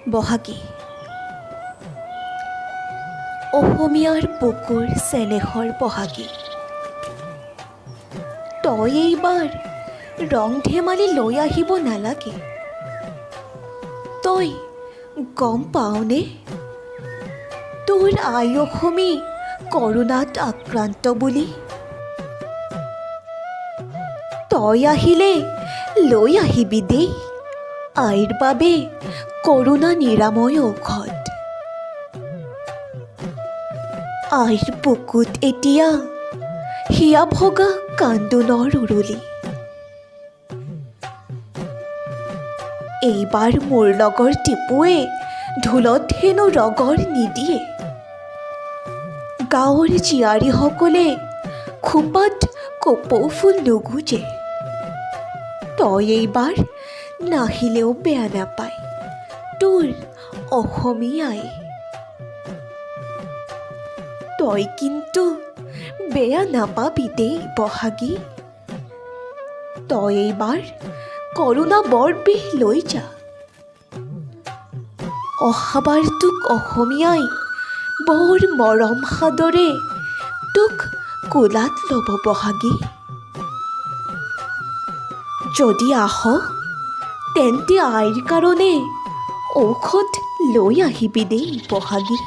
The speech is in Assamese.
বহাগী অসমীয়াৰ বুকুৰ চেনেহৰ বহাগী। তই এইবাৰ ৰং ধেমালি লৈ আহিব নালাগে। তই গম পাওনে তোৰ আই অসমী কৰোণাত আক্ৰান্ত বুলি? তই আহিলে লৈ আহিবি দেই আইৰ বাবে কৰোণা নিৰাময় ঔষধ। আইৰ বুকুত এতিয়া হিয়া ভগা কান্দোনৰ উৰুলি। এইবাৰ মোৰ লগৰ টিপুৱে ঢোলত হেনো ৰগৰ নিদিয়ে। গাঁৱৰ জীয়াৰীসকলে খোপাত কপৌ ফুল নুগুজে। তই এইবাৰ নাহিলেও বেয়া নাপায় তোৰ অসমীয়াই। তই কিন্তু বেয়া নাপাবি দেই বহাগী। তই এইবাৰ কৰোণা বৰ বিষ লৈ যা। অহাবাৰ তোক অসমীয়াই বৰ মৰম সাদৰে তোক কোলাত ল'ব বহাগী। যদি আহ তেন্তে আইৰ কাৰণে ঔষধ লৈ আহিবি দেই বহাগী।